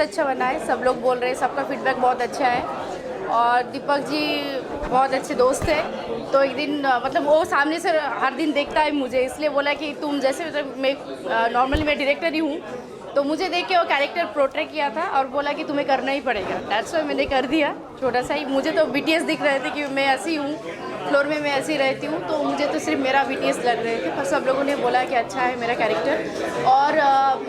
अच्छा बना है, सब लोग बोल रहे हैं, सबका फीडबैक बहुत अच्छा है। और दीपक जी बहुत अच्छे दोस्त हैं, तो एक दिन मतलब वो सामने से हर दिन देखता है मुझे, इसलिए बोला कि तुम जैसे मतलब मैं नॉर्मली मैं डायरेक्टर ही हूँ, तो मुझे देख के वो कैरेक्टर पोर्ट्रे किया था और बोला कि तुम्हें करना ही पड़ेगा। दैट्स व्हाई मैंने कर दिया, छोटा सा ही। मुझे तो बीटीएस दिख रहे थे कि मैं ऐसी हूँ, फ्लोर में मैं ऐसी रहती हूँ, तो मुझे तो सिर्फ मेरा बीटीएस लग रहे थे, पर सब लोगों ने बोला कि अच्छा है मेरा कैरेक्टर। और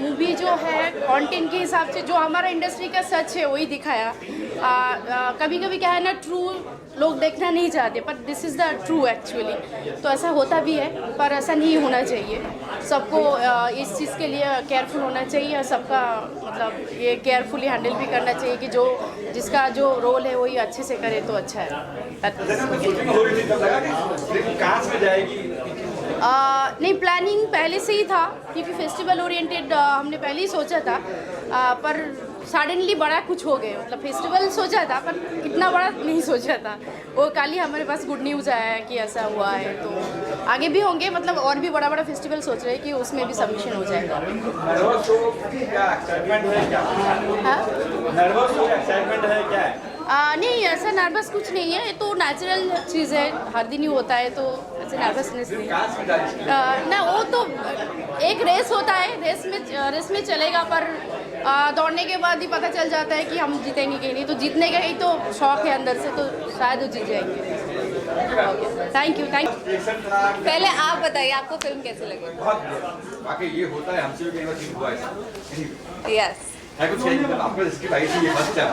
मूवी जो है कंटेंट के हिसाब से जो हमारा इंडस्ट्री का सच है वही दिखाया। कभी कभी क्या है ना, ट्रू लोग देखना नहीं चाहते, पर this is the true actually. तो ऐसा होता भी है, पर ऐसा नहीं होना चाहिए। सबको इस चीज़ के लिए केयरफुल होना चाहिए और सबका मतलब ये केयरफुली हैंडल भी करना चाहिए कि जो जिसका जो रोल है वही अच्छे से करे तो अच्छा है। नहीं, प्लानिंग पहले से ही था क्योंकि फेस्टिवल ओरिएंटेड हमने पहले ही सोचा था, पर सडनली बड़ा कुछ हो गया। मतलब फेस्टिवल सोचा था पर इतना बड़ा नहीं सोचा था। वो कल ही हमारे पास गुड न्यूज़ आया है कि ऐसा हुआ है, तो आगे भी होंगे, मतलब और भी बड़ा बड़ा फेस्टिवल सोच रहे हैं कि उसमें भी सबमिशन हो जाएगा। नहीं, ऐसा नर्वस कुछ नहीं है, ये तो नेचुरल चीज़ है, हर दिन ही होता है, तो ऐसे नर्वसनेस नहीं ना। वो तो एक रेस होता है, रेस में चलेगा, पर दौड़ने के बाद ही पता चल जाता है कि हम जीतेंगे कि नहीं। तो जीतने का ही तो शौक है अंदर से, तो शायद वो जीत जाएंगे। Thank you. पहले आप बताइए आपको फिल्म कैसी लगी? वाकई ये होता है, हमसे भी कई बार चीज हुआ है। यस, कुछ आपने स्क्रिप्ट आई थी, ये फर्स्ट टाइम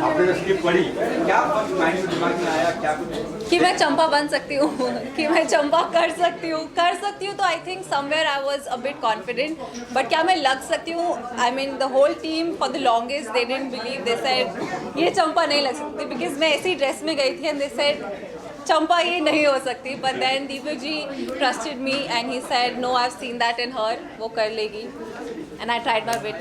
आपने स्क्रिप्ट पढ़ी, क्या माइंड में दिमाग में आया, क्या कुछ कि मैं चंपा बन सकती हूँ कि मैं चंपा कर सकती हूँ तो I think somewhere I was a bit confident, but क्या मैं लग सकती हूँ? I mean the whole team for the longest they didn't believe, they said ये चंपा नहीं लग सकती, बिकॉज मैं ऐसी ड्रेस में गई थी एंड दे सेड चंपा ये नहीं हो सकती। But then Deepak ji trusted me and he said no, I have seen that in her, वो कर लेगी, and I tried my bit.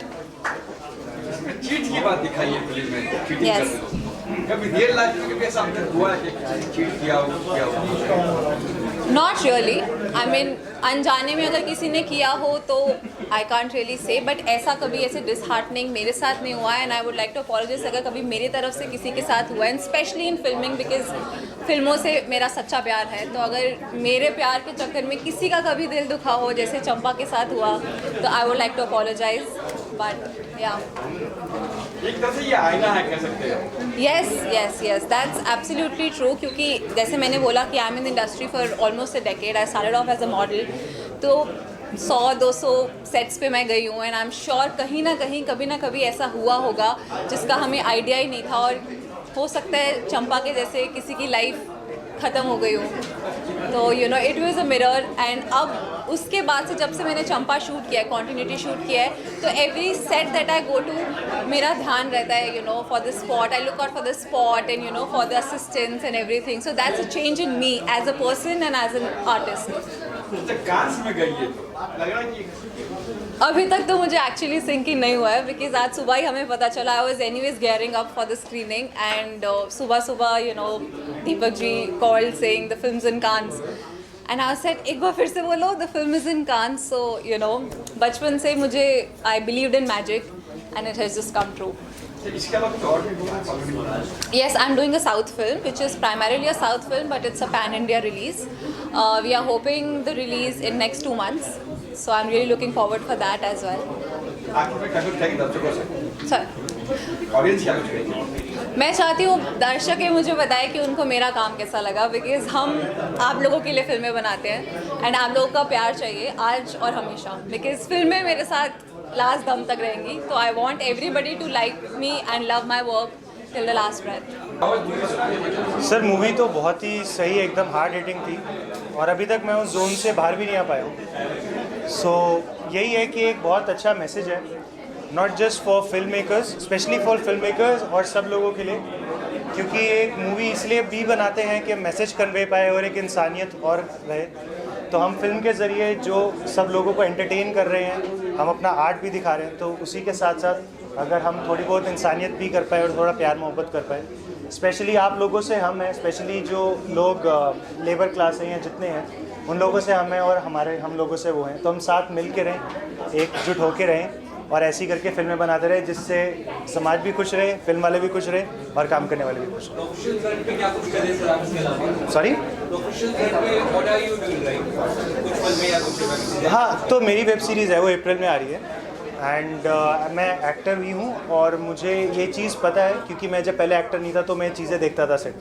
चीट की बात दिखाई है फिल्म में, चीटिंग Yes. करते हो कभी रियल लाइफ में कैसा आपने हुआ है कि चीट किया हो? नॉट रियली, आई मीन अनजाने में अगर किसी ने किया हो तो I can't really say, but ऐसा कभी ऐसे डिसहार्टनिंग मेरे साथ नहीं हुआ है, and I would like to apologise अगर कभी मेरी तरफ से किसी के साथ हुआ है, and specially in filming, because फिल्मों से मेरा सच्चा प्यार है। तो अगर मेरे प्यार के चक्कर में किसी का कभी दिल दुखा हो जैसे चंपा के साथ हुआ, तो I would like to apologise, but या एक तरह से ये आईना है, कह सकते हैं। यस, दैट्स एब्सोल्युटली ट्रू, क्योंकि जैसे मैंने बोला कि I am in industry for almost a decade, I started off as a model, तो 100-200 सेट्स पे मैं गई हूँ, एंड आई एम श्योर कहीं ना कहीं कभी ना कभी ऐसा हुआ होगा जिसका हमें आइडिया ही नहीं था, और हो सकता है चंपा के जैसे किसी की लाइफ ख़त्म हो गई हो, तो you know it was a mirror. And अब उसके बाद से जब से मैंने चंपा शूट किया है, कॉन्टिन्यूटी शूट किया है, तो every set that I go to मेरा ध्यान रहता है, you know for the spot, I look out for the spot and you know for the assistants and everything, so that's a change in me as a person and as an artist. Cannes में गई है तो लग रहा है कि अभी तक तो मुझे एक्चुअली सिंकिंग नहीं हुआ है, बिकॉज आज सुबह ही हमें पता चला, I was anyways gearing up for the screening, and सुबह you know Deepak ji called saying the films in Cannes, and I said एक बार फिर से बोलो the film is in Cannes. So you know बचपन से मुझे I believed in magic and it has just come true. इसके अलावा कुछ और भी होगा? Yes, I'm doing a South film, which is primarily a South film, but it's a pan-India release. We are hoping the release in next 2 months, so I'm really looking forward for that as well. आखिर में क्या कुछ कहेंगे दर्शकों से? Sir, audience क्या कुछ कहेंगे? मैं चाहती हूँ दर्शक ये मुझे बताए कि उनको मेरा काम कैसा लगा, बिकॉज हम आप लोगों के लिए फिल्में बनाते हैं, एंड आप लोगों का प्यार चाहिए आज और हमेशा, बिकॉज फिल्में मेरे साथ लास्ट दम तक रहेंगी, तो I want everybody to like me and love my work till the last breath. Sir movie तो बहुत ही सही, एकदम हार्ड हिटिंग थी, और अभी तक मैं उस जोन से बाहर भी नहीं आ पाया हूँ। सो यही है कि एक बहुत अच्छा मैसेज है, not just for film makers, specially for film makers और सब लोगों के लिए, क्योंकि एक मूवी इसलिए भी बनाते हैं कि मैसेज कन्वे पाए और एक इंसानियत और रहे। तो हम फिल्म के ज़रिए जो सब लोगों को एंटरटेन कर रहे हैं, हम अपना आर्ट भी दिखा रहे हैं, तो उसी के साथ साथ अगर हम थोड़ी बहुत इंसानियत भी कर पाए और थोड़ा प्यार मोहब्बत कर पाए, स्पेशली आप लोगों से हम हैं, स्पेशली जो लोग लेबर क्लास हैं या जितने हैं, उन लोगों से हम हैं और हम लोगों से वो हैं, तो हम साथ मिल के रहें, एकजुट होके रहें, और ऐसे ही करके फिल्में बनाते रहे, जिससे समाज भी खुश रहे, फिल्म वाले भी खुश रहे और काम करने वाले भी खुश रहे। प्रोफेशनल फ्रंट पे क्या कुछ करें सर आप इसके अलावा? सॉरी? प्रोफेशनल फ्रंट पे what are you doing right? कुछ फिल्में या कुछ? हाँ, तो मेरी वेब सीरीज़ है, वो अप्रैल में आ रही है एंड मैं एक्टर भी हूँ और मुझे ये चीज़ पता है क्योंकि मैं जब पहले एक्टर नहीं था तो मैं चीज़ें देखता था सेट।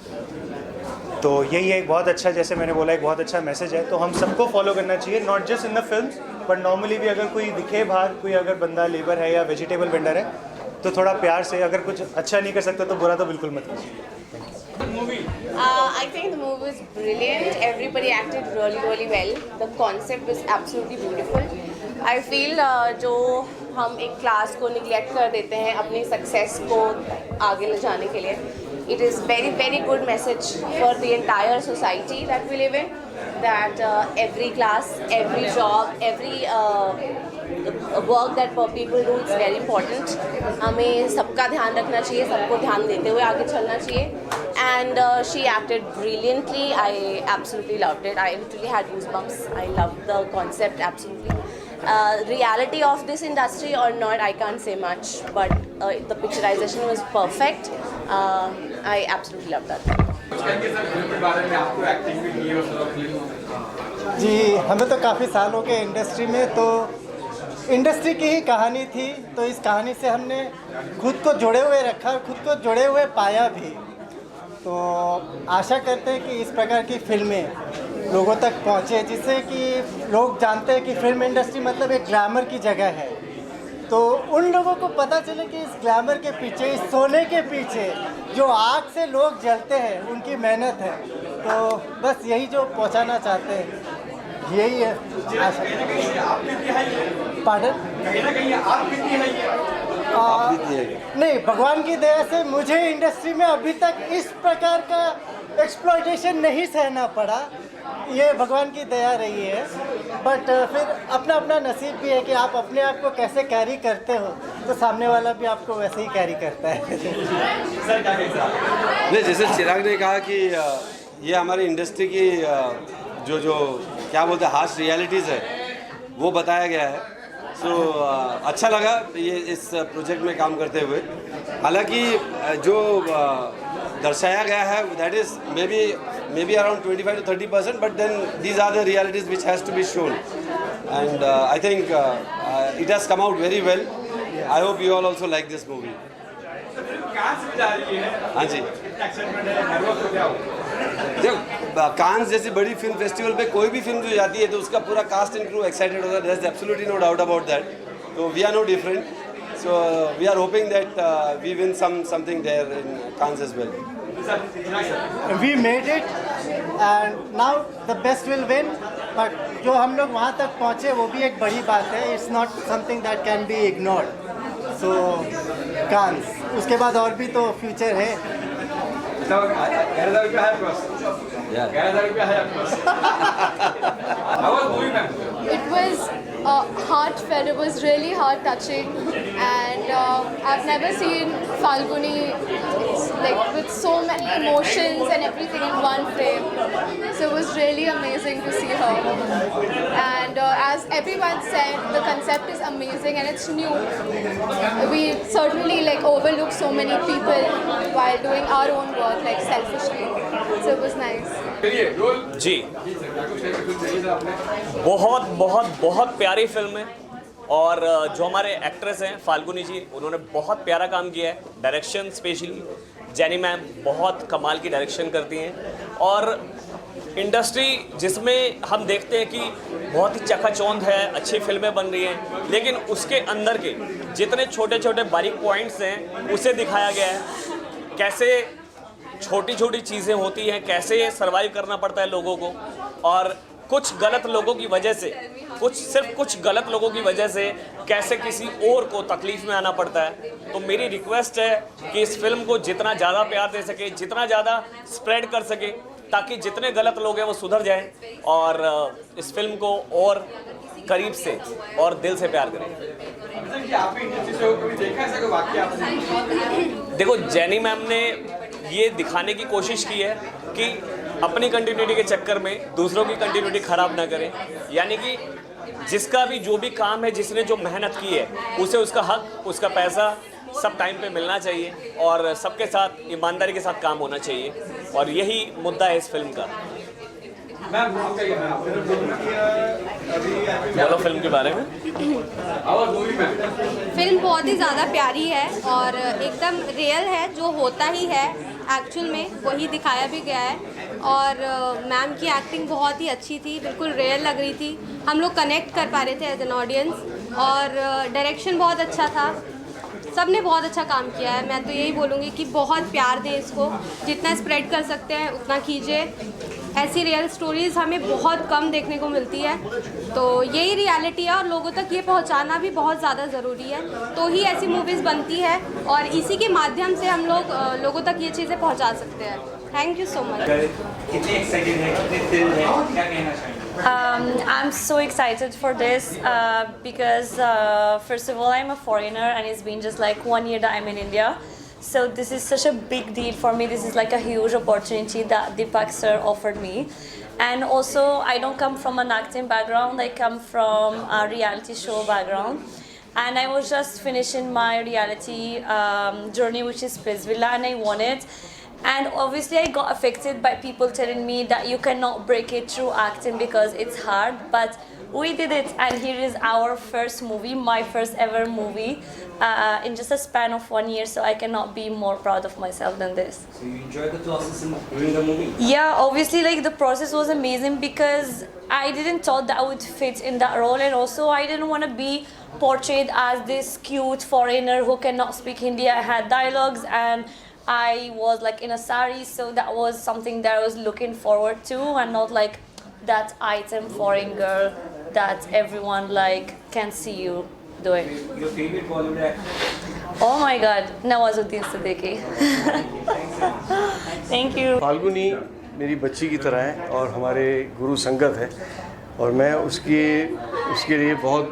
तो यही एक बहुत अच्छा, जैसे मैंने बोला, एक बहुत अच्छा मैसेज है, तो हम सबको फॉलो करना चाहिए, not just in the films but normally भी। अगर कोई दिखे बाहर, कोई अगर बंदा लेबर है या वेजिटेबल वेंडर है तो थोड़ा प्यार से, अगर कुछ अच्छा नहीं कर सकता तो बुरा तो बिल्कुल मत कीजिए। I think the movie was brilliant. Everybody acted really well. The concept was absolutely beautiful. I feel जो हम एक क्लास को निगलेक्ट कर देते हैं अपनी सक्सेस को आगे ले जाने के लिए, it is very good message for the entire society that we live in, that every class, every job, every work that people do is very important. हमें सबका ध्यान रखना चाहिए, सबको ध्यान देते हुए आगे चलना चाहिए. And she acted brilliantly. I absolutely loved it. I literally had goosebumps. I loved the concept absolutely. Reality of this industry or not, I can't say much, but the picturization was perfect. I absolutely loved that. Film के बारे में आपको acting भी की और सब film? जी, हमें तो काफ़ी साल हो गए इंडस्ट्री में, तो इंडस्ट्री की ही कहानी थी, तो इस कहानी से हमने खुद को जुड़े हुए रखा और खुद को जुड़े हुए पाया भी। तो आशा करते हैं कि इस प्रकार की फिल्में लोगों तक पहुंचे, जिससे कि लोग जानते हैं कि फिल्म इंडस्ट्री मतलब एक ग्लैमर की जगह है। तो उन लोगों को पता चले कि इस ग्लैमर के पीछे, इस सोने के पीछे जो आग से लोग जलते हैं, उनकी मेहनत है। तो बस यही जो पहुंचाना चाहते हैं, यही है आशा। पार्डन? नहीं, भगवान की दया से मुझे इंडस्ट्री में अभी तक इस प्रकार का एक्सप्लॉयटेशन नहीं सहना पड़ा, ये भगवान की दया रही है। बट फिर अपना अपना नसीब भी है कि आप अपने आप को कैसे कैरी करते हो, तो सामने वाला भी आपको वैसे ही कैरी करता है। नहीं, जैसे चिराग ने कहा कि ये हमारी इंडस्ट्री की जो क्या बोलते हैं हार्श रियलिटीज़ है, वो बताया गया है। सो अच्छा लगा ये इस प्रोजेक्ट में काम करते हुए। हालांकि जो दर्शाया गया है that is may be around 25 to 30%, but then these are the realities which has to be shown and I think it has come out very well. I hope you all also like this movie. हाँ जी, देखो कांस जैसी बड़ी film festival पे कोई भी film जो जाती है तो उसका पूरा कास्ट एंड क्रू एक्साइटेड होता है। There is absolutely no doubt about that. तो we are no different, so we are hoping that we win something there in Cannes as well. We made it and now the best will win. But जो हम लोग वहाँ तक पहुँचे वो भी एक बड़ी बात है। It's not something that can be ignored. So Cannes, उसके बाद और भी तो फ्यूचर है। 11,000 रुपया है आपके पास? 11,000 रुपया है आपके पास? How was movie, ma'am? It was heartfelt. It was really heart touching, and I've never seen Falguni like with so many emotions and everything in one frame. So it was really amazing to see her. And as everyone said, the concept is amazing and it's new. We certainly like overlook so many people while doing our own work, like selfishly. So it was nice. जी, बहुत प्यारी film है। और जो हमारे actress हैं फाल्गुनी जी, उन्होंने बहुत प्यारा काम किया है। डायरेक्शन स्पेशली जैनी मैम बहुत कमाल की डायरेक्शन करती हैं। और इंडस्ट्री जिसमें हम देखते हैं कि बहुत ही चकाचौंध है, अच्छी फिल्में बन रही हैं, लेकिन उसके अंदर के जितने छोटे छोटे बारीक पॉइंट्स हैं उसे दिखाया गया है। कैसे छोटी छोटी चीज़ें होती हैं, कैसे सर्वाइव करना पड़ता है लोगों को, और कुछ गलत लोगों की वजह से, सिर्फ कुछ गलत लोगों की वजह से कैसे किसी और को तकलीफ़ में आना पड़ता है। तो मेरी रिक्वेस्ट है कि इस फिल्म को जितना ज़्यादा प्यार दे सके, जितना ज़्यादा स्प्रेड कर सके, ताकि जितने गलत लोग हैं वो सुधर जाएं और इस फिल्म को और करीब से और दिल से प्यार करें। देखो, जैनी मैम ने ये दिखाने की कोशिश की है कि अपनी कंटिन्यूटी के चक्कर में दूसरों की कंटिन्यूटी ख़राब ना करें। यानी कि जिसका भी जो भी काम है, जिसने जो मेहनत की है, उसे उसका हक, उसका पैसा सब टाइम पे मिलना चाहिए और सबके साथ ईमानदारी के साथ काम होना चाहिए और यही मुद्दा है इस फिल्म का। मैम आपका ये बोलो फिल्म के बारे में। फिल्म बहुत ही ज़्यादा प्यारी है और एकदम रियल है, जो होता ही है एक्चुअल में वही दिखाया भी गया है। और मैम की एक्टिंग बहुत ही अच्छी थी, बिल्कुल रियल लग रही थी, हम लोग कनेक्ट कर पा रहे थे एज एन ऑडियंस। और डायरेक्शन बहुत अच्छा था, सब ने बहुत अच्छा काम किया है। मैं तो यही बोलूँगी कि बहुत प्यार दें इसको, जितना स्प्रेड कर सकते हैं उतना कीजिए। ऐसी रियल स्टोरीज़ हमें बहुत कम देखने को मिलती है, तो यही रियलिटी है और लोगों तक ये पहुंचाना भी बहुत ज़्यादा ज़रूरी है, तो ही ऐसी मूवीज़ बनती है और इसी के माध्यम से हम लोग लोगों तक ये चीज़ें पहुंचा सकते हैं। Thank you so much. कितने एक्साइटेड हैं, कितने थ्रिल हैं, क्या कहना चाहेंगे? I'm so excited for this because first of all I'm a foreigner and it's been just like 1 year that I'm in India, so this is such a big deal for me. This is like a huge opportunity that Deepak sir offered me, and also I don't come from an acting background, I come from a reality show background, and I was just finishing my reality journey, which is Prizvilla, and I won it. And obviously I got affected by people telling me that you cannot break it through acting because it's hard, but we did it, and here is our first movie, my first ever movie, in just a span of 1 year, so I cannot be more proud of myself than this. So you enjoyed the process in doing the movie? Yeah, obviously like the process was amazing because I didn't thought that I would fit in that role, and also I didn't want to be portrayed as this cute foreigner who cannot speak Hindi. I had dialogues and I was like in a sari, so that was something that I was looking forward to, and not like that item foreign girl that everyone like can see you doing. Your favorite Bollywood actor? Oh my God, Nawazuddin Siddiqui. Thank you. Falguni मेरी बच्ची की तरह है और हमारे गुरु संगत है, और मैं उसके लिए बहुत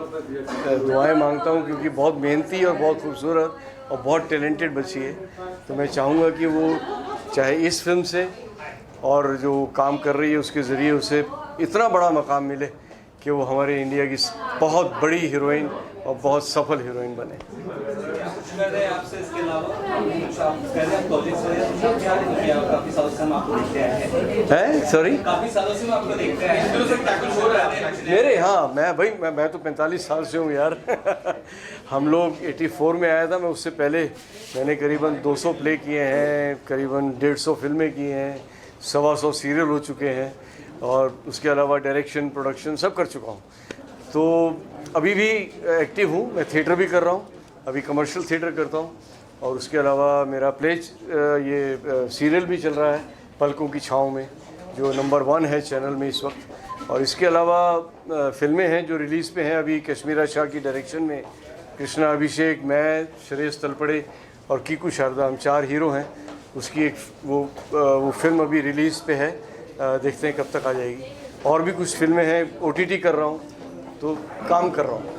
दुआएं मांगता हूँ, क्योंकि बहुत मेहनती और बहुत खूबसूरत और बहुत टैलेंटेड बच्ची है। तो मैं चाहूँगा कि वो चाहे इस फिल्म से और जो काम कर रही है उसके ज़रिए उसे इतना बड़ा मकाम मिले कि वो हमारे इंडिया की बहुत बड़ी हीरोइन और बहुत सफल हीरोइन बने। आपसे इसके अलावा प्रोजेक्ट्स वगैरह काफ़ी सालों से हम आपको देखते आए हैं। सॉरी, काफ़ी सालों से हम आपको देखते हैं, क्या कुछ हो रहा है मेरे? हाँ, मैं तो 45 साल से हूँ यार। हम लोग 84 में आया था, मैं उससे पहले मैंने करीबन 200 प्ले किए हैं, करीबन 150 फिल्में की हैं, 125 सीरियल हो चुके हैं, और उसके अलावा डायरेक्शन, प्रोडक्शन सब कर चुका हूँ। तो अभी भी एक्टिव हूँ, मैं थिएटर भी कर रहा हूँ, अभी कमर्शियल थिएटर करता हूँ, और उसके अलावा मेरा प्लेज ये सीरियल भी चल रहा है पलकों की छाँव में, जो नंबर 1 है चैनल में इस वक्त। और इसके अलावा फिल्में हैं जो रिलीज़ पे हैं अभी, कश्मीरा शाह की डायरेक्शन में, कृष्णा अभिषेक, मैं, श्रेयस तलपड़े और कीकू शारदा, हम 4 हीरो हैं। उसकी एक वो फिल्म अभी रिलीज़ पे है, देखते हैं कब तक आ जाएगी। और भी कुछ फिल्में हैं, OTT कर रहा हूँ, तो काम कर रहा हूँ।